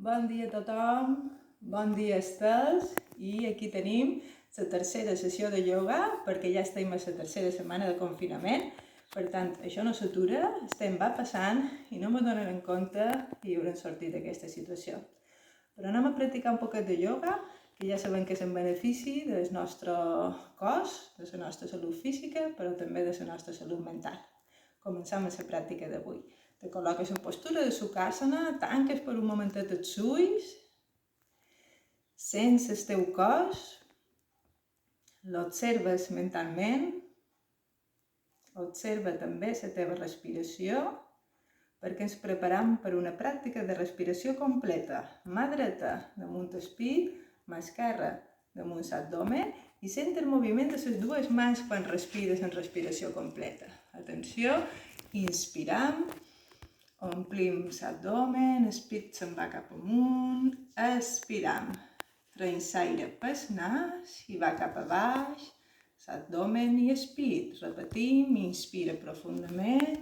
Bon dia a tothom, bon dia Estels, i aquí tenim la tercera sessió de ioga perquè ja estem a la tercera setmana de confinament. Per tant, això no s'atura, estem va passant i no me donen en compte i haurem sortit d'aquesta situació. Però anem a practicar un poquet de ioga, que ja sabem que és en benefici del nostre cos, de la nostra salut física, però també de la nostra salut mental. Comencem la pràctica d'avui. Te col·loques en postura de Sukhasana, tanques per un momentet els ulls, sents el teu cos, l'observes mentalment, observa també la teva respiració, perquè ens preparam per una pràctica de respiració completa. Mà dreta damunt el pit, mà esquerra damunt l'abdomen i sent el moviment de les dues mans quan respires en respiració completa. Atenció, inspiram, omplim l'abdomen, el pit se'n va cap amunt, expiram, traiem l'aire pel nas i va cap a baix, l'abdomen i el pit. Repetim, inspira profundament,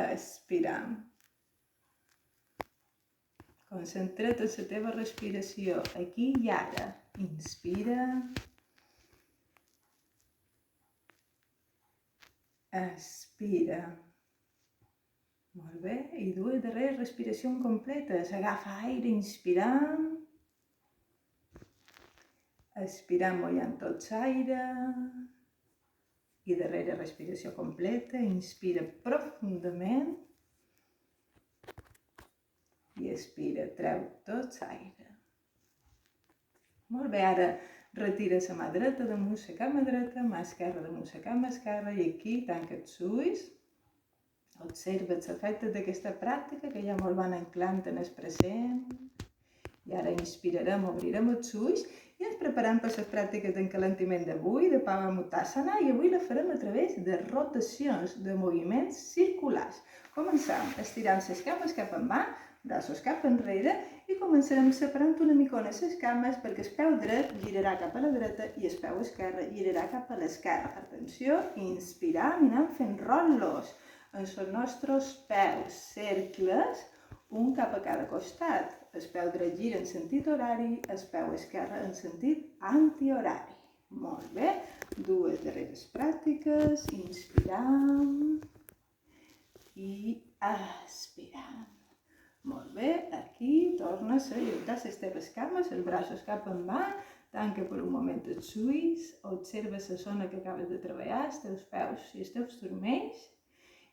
expiram. Concentra't en la teva respiració aquí i ara. Inspira, expira. Molt bé, i dues darreres respiracions completes. Agafa aire, inspirant. Expirant mullant tot l'aire. I darrera respiració completa. Inspira profundament. I expira, treu tot l'aire. Molt bé, ara retira la mà dreta damunt la cama dreta, mà esquerra damunt la cama esquerra i aquí tanca els ulls. Observa els efectes d'aquesta pràctica que ja molt van anclant en el present. I ara inspirarem, obrirem els ulls i ens preparem per les pràctiques d'encalentiment d'avui, de Pavamutasana, i avui la farem a través de rotacions, de moviments circulars. Comencem estirant les cames cap endavant, braços cap enrere i començarem separant una micona les cames perquè el peu dret girarà cap a la dreta i el peu esquerre girarà cap a l'esquerra. Atenció, inspiram i anem fent rotllos en els nostres peus, cercles, un cap a cada costat. El peu dret gira en sentit horari, el peu esquerre en sentit antihorari. Molt bé, dues darreres pràctiques, inspiram i expiram. Molt bé, aquí tornes a ajuntar les teves cames, els braços cap endavant, tanca per un moment els ulls, observa la zona que acabes de treballar, els teus peus i els teus turmells,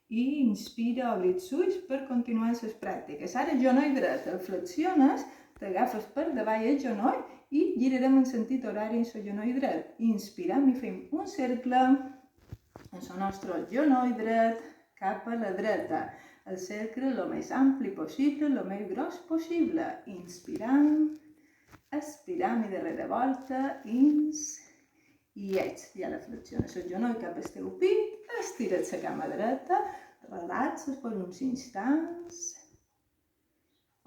i inspira, obri els ulls per continuar les pràctiques. Ara genoll dret, el flexiones, t'agafes per davall el genoll i girarem en sentit horari en el genoll dret. Inspirem i fem un cercle en el nostre genoll dret cap a la dreta. El cercle el més ampli possible, el més gros possible. Inspiram, expiram i darrere volta, ins i ets. I ara flexiones el genoll cap al teu pit, estira't la cama dreta, relaxes per uns instants.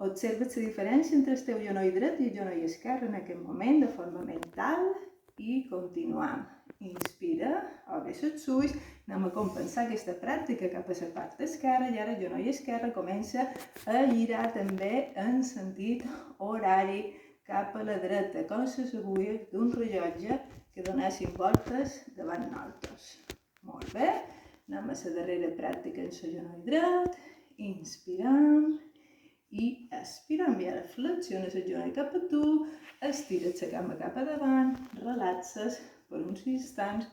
Observa't la diferència entre el teu genoll dret i el genoll esquerre en aquest moment de forma mental i continuam. Inspira, obres els ulls, anem a compensar aquesta pràctica cap a la part esquerra i ara el genoll esquerre comença a girar també en sentit horari cap a la dreta, com les agulles d'un rellotge que donessin voltes davant nosaltres. Molt bé, anem a la darrera pràctica en el genoll dret, inspiram i expiram. I ara flexiones el genoll cap a tu, estira't la cama cap a davant, relaxes per uns instants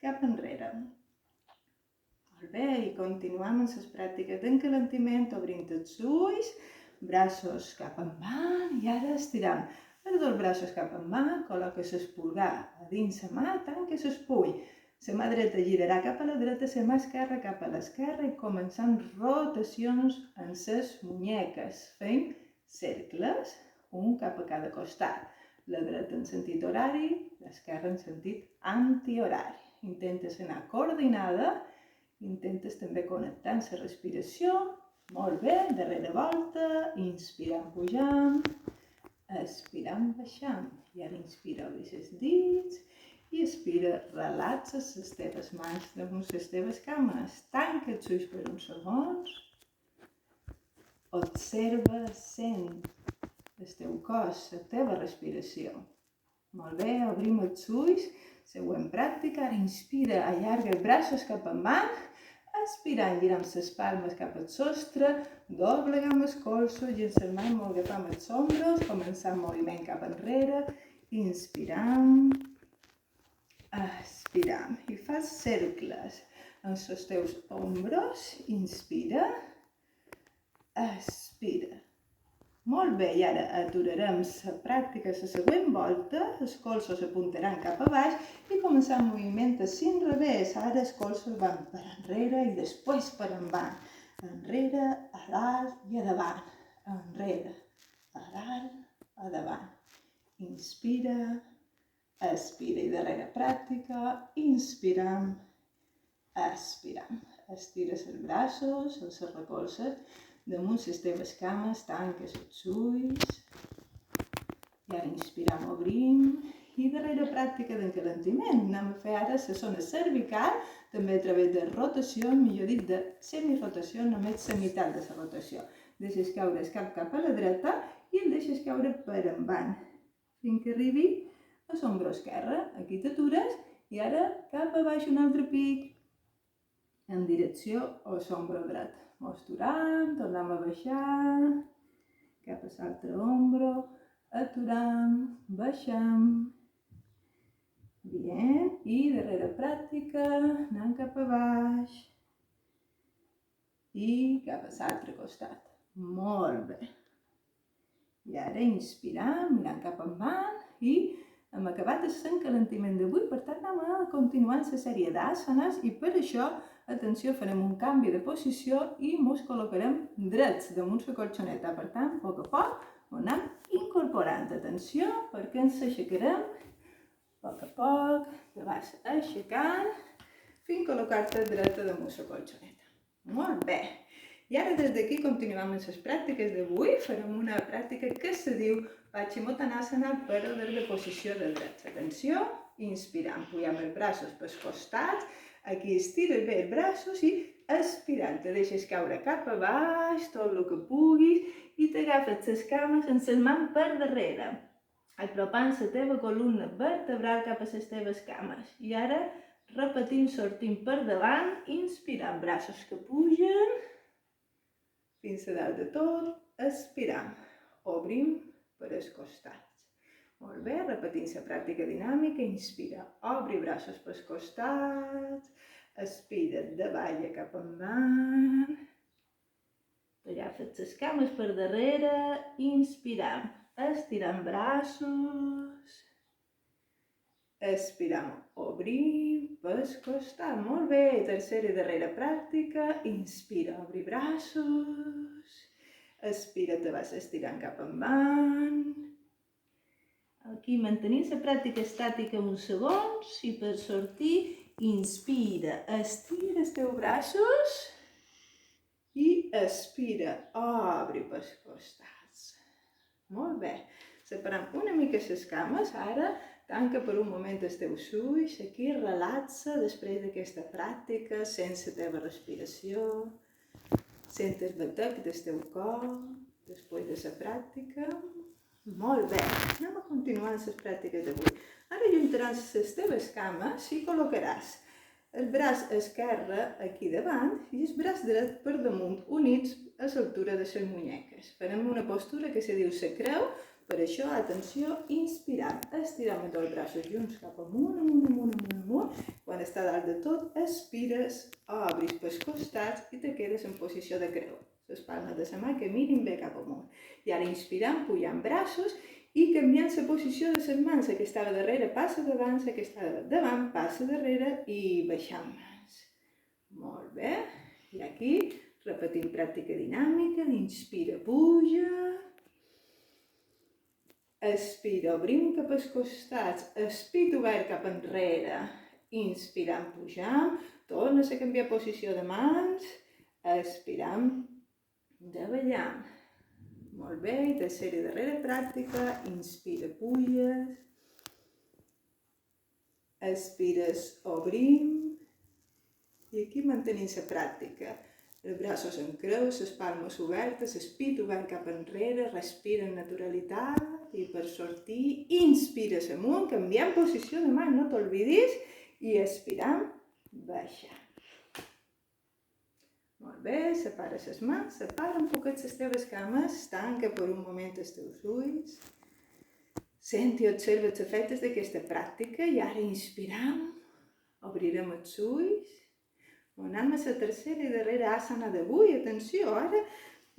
cap enrere. Molt bé, i continuem amb les pràctiques d'encalentiment, obrint els ulls, braços cap endavant i ara estiram. Els dos braços cap endavant, col·loques el pulgar a dins la mà, tanques el puny. La mà dreta girarà cap a la dreta, la mà esquerra cap a l'esquerra i començant rotacions en les muñeques, fent cercles, un cap a cada costat. La dreta en sentit horari, l'esquerra en sentit antihorari. Intentes anar coordinada, intentes també connectar amb la respiració. Molt bé, darrera volta, inspirant pujant, expirant baixant. I ara inspira, obris els dits i expira, relaxes les teves mans damunt les teves cames. Tanca els ulls per uns segons. Observa, sent el teu cos, la teva respiració. Molt bé, obrim els ulls. Següent pràctica. Ara inspira, allarga els braços cap endavant. Expirant, girem les palmes cap al sostre. Doblegam els colzos i ens les mans molt agafam els ombros. Començam moviment cap enrere. Inspiram. Expiram. I fas cercles en els teus ombros. Inspira. Expira. Molt bé, i ara aturarem la pràctica la següent volta, els colzos apuntaran cap a baix i començar el moviment així en revés. Ara els colzos van per enrere i després per endavant. Enrere, a dalt i a davant. Enrere, a dalt, a davant. Inspira, expira i darrera pràctica, inspirem, expirem. Estires els braços, els recolzes damunt les teves cames, tanques els ulls. I ara inspirem, obrim. I darrera pràctica d'encalentiment. Anem a fer ara la zona cervical, també a través de rotació, millor dit de semirotació, només la meitat de la rotació. Deixes caure el cap a la dreta i el deixes caure per endavant, fins que arribi a l'ombro esquerre. Aquí t'atures i ara cap a baix un altre pic, en direcció a l'ombro dret. Mosturam, tornem a baixar, cap a l'altre ombro, aturam, baixam. Bien, i darrera pràctica, anem cap a baix i cap a l'altre costat. Molt bé. I ara inspiram, mirant cap endavant i hem acabat l'encalentiment d'avui, per tant anem a continuar la sèrie d'asanes i per això, atenció, farem un canvi de posició i ens col·locarem drets damunt la colxoneta. Per tant, a poc ho anem incorporant. Atenció, perquè ens aixecarem a poc, te vas aixecant fins a col·locar-te dreta damunt la colxoneta. Molt bé. I ara des d'aquí continuem amb les pràctiques d'avui. Farem una pràctica que se diu Paschimottanasana, però des de posició de drets. Atenció, inspirant, pugem els braços pels costats, aquí estires bé els braços i expirant, te deixes caure cap a baix, tot el que puguis, i t'agafes les cames amb les mans per darrere, apropant la teva columna vertebral cap a les teves cames. I ara, repetint, sortint per davant, inspirant, braços que pugen, fins a dalt de tot, expirant, obrim per els costats. Molt bé, repetint la pràctica dinàmica, inspira, obri braços pels costats, expira, davalla cap endavant, t'agafes les cames per darrere, inspirant, estirant braços, expirant, obrim pels costats. Molt bé, tercera i darrera pràctica, inspira, obri braços, expira, te vas estirant cap endavant. Aquí mantenint la pràctica estàtica uns segons i per sortir, inspira, estira els teus braços i expira, obri pels costats. Molt bé, separant una mica les cames, ara tanca per un moment els teus ulls, aquí relaxa després d'aquesta pràctica, sent la teva respiració, sent el batec del teu cor, després de la pràctica. Molt bé, anem a continuar amb les pràctiques d'avui. Ara ajuntaràs les teves cames i col·locaràs el braç esquerre aquí davant i el braç dret per damunt, units a l'altura de les munyeques. Farem una postura que se diu la creu, per això, atenció, inspirant, estirem els braços junts cap amunt, amunt. Quan està dalt de tot, expires, obris pels costats i te quedes en posició de creu. Les palmes de la mà que mirin bé cap amunt. I ara inspirant, pujant braços i canviant la posició de les mans. La que estava darrere passa davant, la que estava davant passa darrere i baixant mans. Molt bé. I aquí, repetint pràctica dinàmica, inspira, puja. Expira, obrim cap als costats, espit obert cap enrere. Inspirant, pujant, tornes a canviar posició de mans, expirant, davallant. Molt bé, i tercera i darrera pràctica, inspira, puges, expires, obrim, i aquí mantenim la pràctica. els braços en creu, les palmes obertes, el pit obert cap enrere, respira amb naturalitat i per sortir inspires amunt, canviant posició de mà, no t'oblidis, i expirant, baixa. Molt bé, separa les mans, separa un poquet les teves cames, tanca per un moment els teus ulls, sent i observa els efectes d'aquesta pràctica i ara inspirant, obrirem els ulls. Anem a la tercera i darrera asana d'avui. Atenció, ara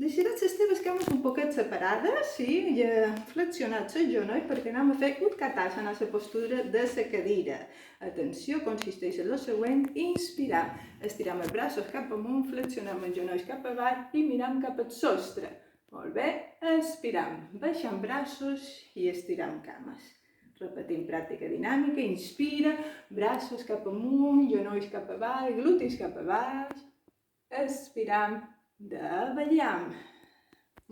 deixaràs les teves cames un poquet separades, sí, i flexionats els genolls perquè anem a fer Utkatasana, la postura de la cadira. Atenció, consisteix en el següent, inspirar. Estirem els braços cap amunt, flexionem els genolls cap avall i mirem cap al sostre. Molt bé, expirem, baixem braços i estirem cames. Repetim pràctica dinàmica, inspira, braços cap amunt, genolls cap avall, glutis cap a baix, expiram, davallem.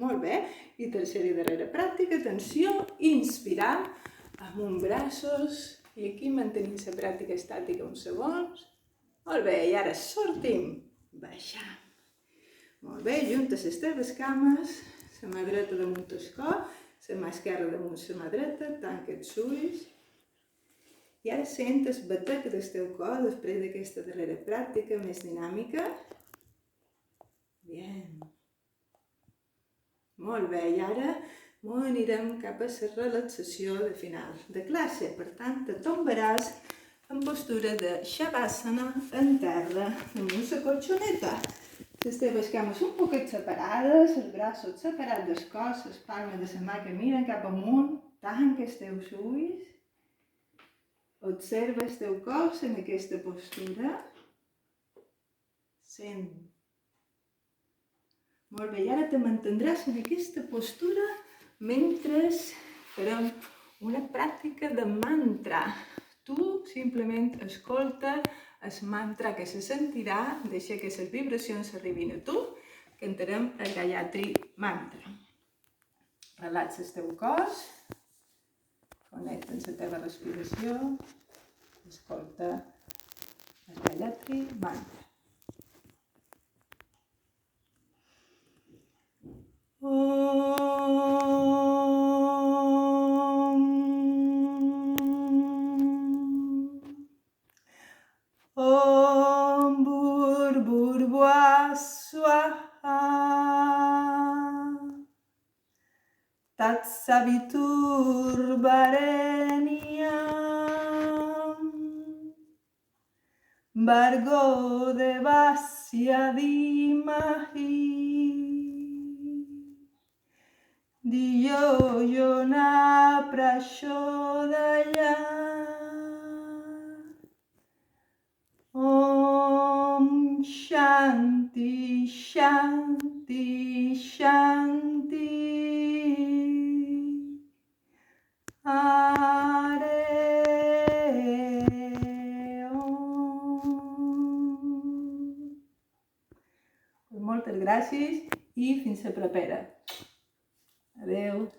Molt bé, i tercera i darrera pràctica, atenció, inspirar, amunt braços, i aquí mantenim la pràctica estàtica uns segons. Molt bé, i ara sortim, baixam. Molt bé, juntes les teves cames, la mà dreta damunt el cor, la mà esquerra damunt la mà dreta, tanca els ulls. I ara sent el batec del teu cor després d'aquesta darrera pràctica més dinàmica. Bien. Molt bé, i ara anirem cap a la relaxació de final de classe. Per tant, te tombaràs en postura de Shavasana en terra, damunt la colxoneta. Les teves cames un poquet separades, els braços separats del cos, les palmes de la mà que miren cap amunt, tanca els teus ulls, observa el teu cos en aquesta postura, sent. Molt bé, i ara te mantindràs en aquesta postura mentre farem una pràctica de mantra. Tu simplement escolta el mantra que se sentirà, deixa que les vibracions arribin a tu, cantarem el Gayatri Mantra. Relaxa el teu cos, connecta amb la teva respiració, escolta el Gayatri Mantra. Om Bhurvasvaha Tatsaviturvarenyam Bhargo Devasya Dhimahi Diyo Yona Prachodayat. Om Shanti Shanti Shanti. Hare Om. Moltes gràcies i fins la propera. Adeu.